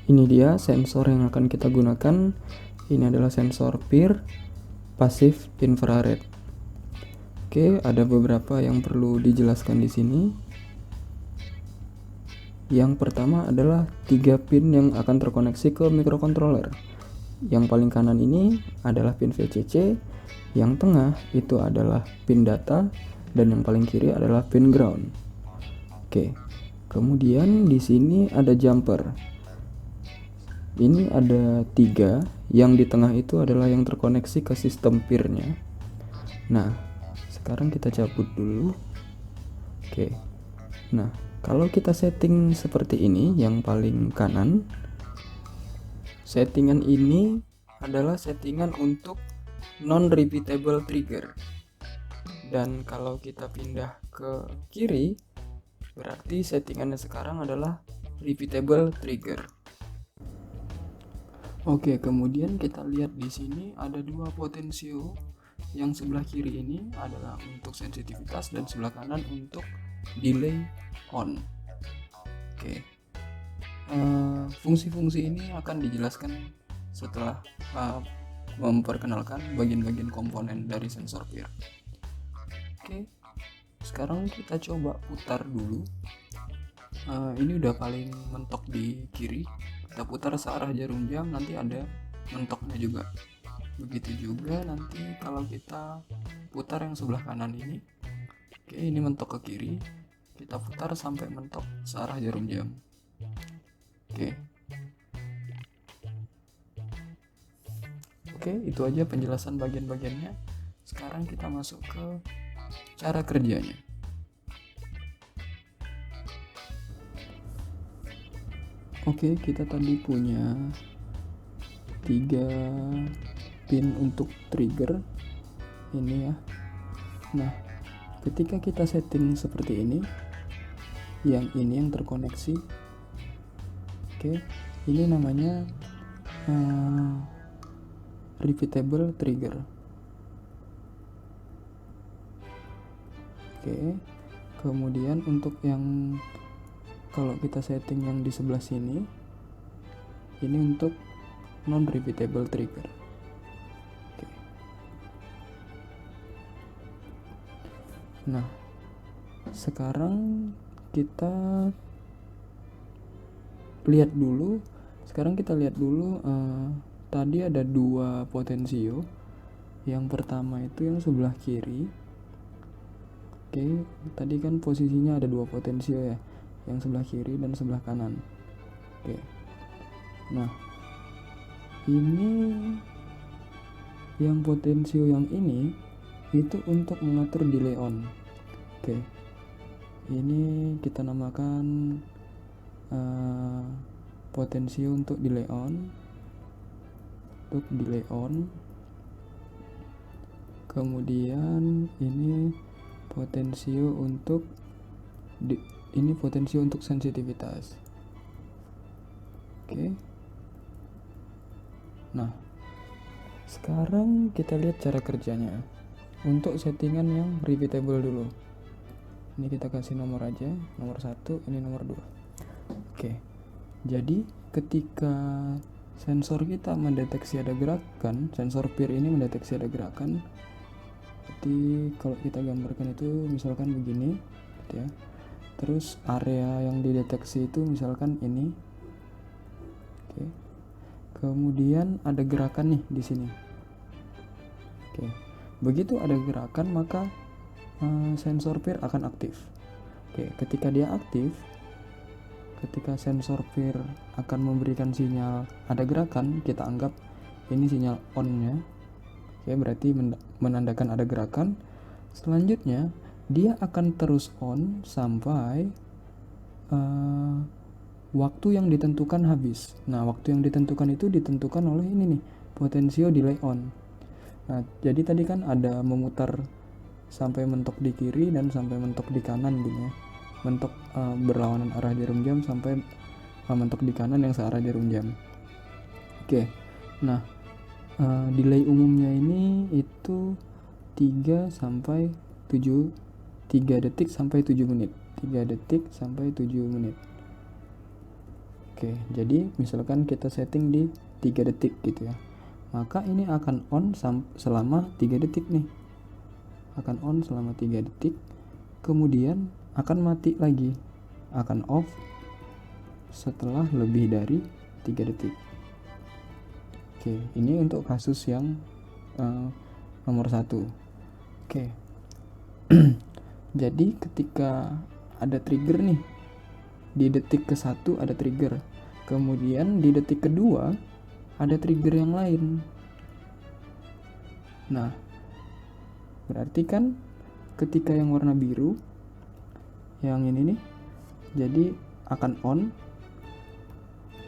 Ini dia sensor yang akan kita gunakan. Ini adalah sensor PIR Passive Infrared. Oke, ada beberapa yang perlu dijelaskan di sini. Yang pertama adalah 3 pin yang akan terkoneksi ke microcontroller. Yang paling kanan ini adalah pin VCC, yang tengah itu adalah pin data, dan yang paling kiri adalah pin ground. Oke. Kemudian di sini ada jumper. Ini ada 3, yang di tengah itu adalah yang terkoneksi ke sistem PIR-nya. Nah, sekarang kita cabut dulu. Oke. Nah, kalau kita setting seperti ini, yang paling kanan, settingan ini adalah settingan untuk non-repeatable trigger. Dan kalau kita pindah ke kiri, berarti settingannya sekarang adalah repeatable trigger. Oke, kemudian kita lihat di sini ada 2 potensio. Yang sebelah kiri ini adalah untuk sensitivitas dan sebelah kanan untuk delay on. Oke. Fungsi-fungsi ini akan dijelaskan setelah memperkenalkan bagian-bagian komponen dari sensor PIR. Oke. Sekarang kita coba putar dulu. Ini udah paling mentok di kiri. Kita putar searah jarum jam, nanti ada mentoknya juga. Begitu juga nanti kalau kita putar yang sebelah kanan ini. Oke, ini mentok ke kiri. Kita putar sampai mentok searah jarum jam. Oke, itu aja penjelasan bagian-bagiannya. Sekarang kita masuk ke cara kerjanya. Oke, kita tadi punya 3 pin untuk trigger ini ya. Nah, ketika kita setting seperti ini, yang ini yang terkoneksi. Oke, ini namanya repeatable trigger. Oke, kemudian untuk yang kalau kita setting yang di sebelah sini, ini untuk non-repeatable trigger. Oke. Nah, sekarang kita lihat dulu. Tadi ada 2 potensio. Yang pertama itu yang sebelah kiri. Oke, tadi kan posisinya ada 2 potensio ya, yang sebelah kiri dan sebelah kanan. Oke. Nah, ini yang potensio yang ini itu untuk mengatur delay on. Oke. Ini kita namakan potensio untuk delay on. Kemudian ini potensio untuk sensitivitas. Oke. Nah, sekarang kita lihat cara kerjanya. Untuk settingan yang repeatable dulu. Ini kita kasih nomor aja, nomor 1, ini nomor 2. Oke. Jadi ketika sensor kita mendeteksi ada gerakan, sensor PIR ini mendeteksi ada gerakan. Jadi kalau kita gambarkan itu misalkan begini, gitu ya. Terus area yang dideteksi itu misalkan ini. Oke. Kemudian ada gerakan nih di sini. Oke. Begitu ada gerakan maka sensor PIR akan aktif. Oke, ketika dia aktif, ketika sensor PIR akan memberikan sinyal ada gerakan, kita anggap ini sinyal on-nya. Oke, berarti menandakan ada gerakan. Selanjutnya, dia akan terus on sampai waktu yang ditentukan habis. Nah, waktu yang ditentukan itu ditentukan oleh ini nih, potensio delay on. Nah, jadi tadi kan ada memutar sampai mentok di kiri dan sampai mentok di kanan gitu ya. Mentok berlawanan arah jarum jam sampai mentok di kanan yang searah jarum jam. Oke. Nah, delay umumnya ini itu 3 detik sampai 7 menit. 3 detik sampai 7 menit. Oke. Oke, jadi misalkan kita setting di 3 detik gitu ya, maka ini akan on selama 3 detik nih, akan on selama 3 detik, kemudian akan mati lagi, akan off setelah lebih dari 3 detik. Oke, ini untuk kasus yang nomor 1. Oke. Jadi ketika ada trigger nih, di detik ke-1 ada trigger, kemudian di detik kedua ada trigger yang lain. Nah, berarti kan ketika yang warna biru, yang ini nih, jadi akan on,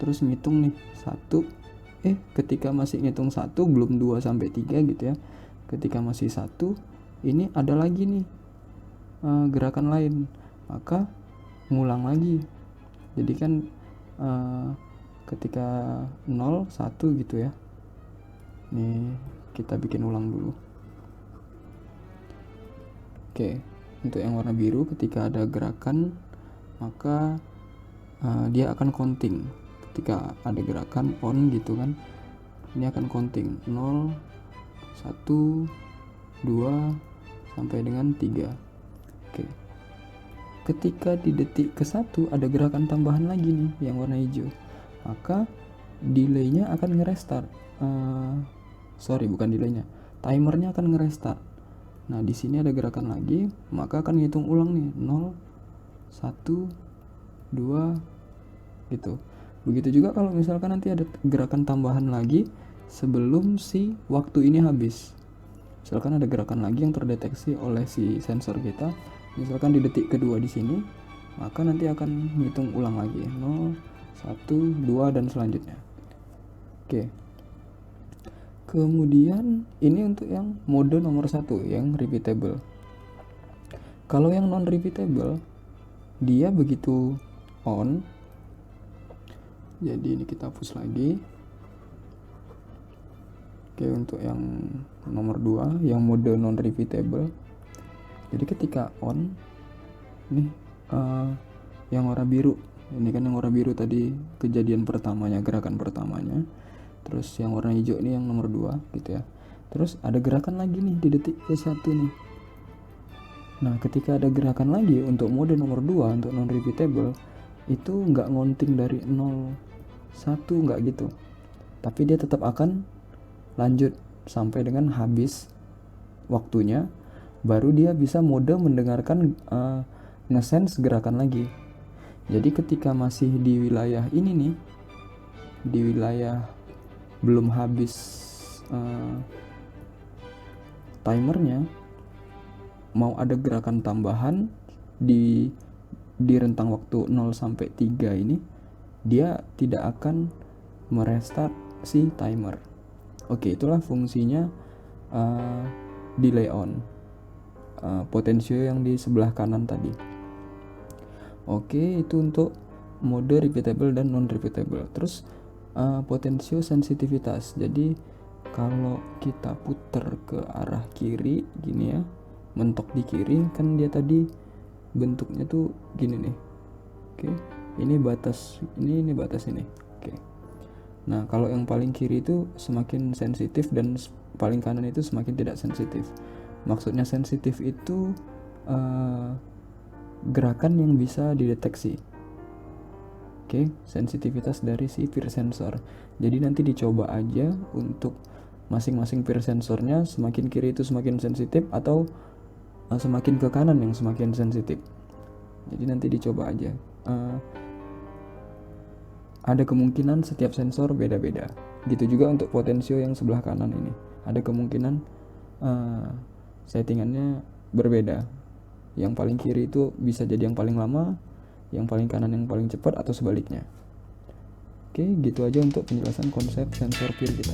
terus ngitung nih 1, ketika masih ngitung 1, belum 2 sampai 3 gitu ya, ketika masih 1, ini ada lagi nih gerakan lain, maka ngulang lagi. Jadi kan ketika 0, 1 gitu ya. Nih kita bikin ulang dulu. Oke, untuk yang warna biru ketika ada gerakan, maka dia akan counting. Ketika ada gerakan on gitu kan, ini akan counting 0, 1, 2 sampai dengan 3. Oke. Ketika di detik ke-1 ada gerakan tambahan lagi nih yang warna hijau, maka delaynya akan ngerestart. Bukan delaynya, timernya akan ngerestart. Nah, di sini ada gerakan lagi, maka akan ngitung ulang nih 0, 1, 2 gitu. Begitu juga kalau misalkan nanti ada gerakan tambahan lagi sebelum si waktu ini habis. Misalkan ada gerakan lagi yang terdeteksi oleh si sensor kita, misalkan di detik kedua di sini, maka nanti akan menghitung ulang lagi 0, 1, 2 dan selanjutnya. Oke. Kemudian ini untuk yang mode nomor 1 yang repeatable. Kalau yang non repeatable, dia begitu on, jadi ini kita hapus lagi. Oke, untuk yang nomor 2 yang mode non repeatable, jadi ketika on nih yang warna biru, ini kan yang warna biru tadi kejadian pertamanya, gerakan pertamanya, terus yang warna hijau ini yang nomor 2 gitu ya, terus ada gerakan lagi nih di detik ke-1 nih. Nah, ketika ada gerakan lagi untuk mode nomor 2 untuk non repeatable, itu nggak ngonting dari 0, 1 nggak gitu, tapi dia tetap akan lanjut sampai dengan habis waktunya, baru dia bisa mode mendengarkan nge-sense gerakan lagi. Jadi ketika masih di wilayah ini nih, di wilayah belum habis timernya, mau ada gerakan tambahan di rentang waktu 0 sampai 3 ini, dia tidak akan merestart si timer. Oke, itulah fungsinya delay on, potensio yang di sebelah kanan tadi. Oke, itu untuk mode repeatable dan non repeatable. Terus potensio sensitivitas. Jadi kalau kita putar ke arah kiri gini ya, mentok di kiri, kan dia tadi bentuknya tuh gini nih. Oke, ini batas ini batas ini. Oke. Nah, kalau yang paling kiri itu semakin sensitif dan paling kanan itu semakin tidak sensitif. Maksudnya sensitif itu gerakan yang bisa dideteksi. Oke, sensitivitas dari si peer sensor. Jadi nanti dicoba aja untuk masing-masing peer sensornya, semakin kiri itu semakin sensitif atau semakin ke kanan yang semakin sensitif. Jadi nanti dicoba aja. Ada kemungkinan setiap sensor beda-beda. Gitu juga untuk potensio yang sebelah kanan ini. Ada kemungkinan settingannya berbeda. Yang paling kiri itu bisa jadi yang paling lama, yang paling kanan yang paling cepat, atau sebaliknya. Oke, gitu aja untuk penjelasan konsep sensor peer kita.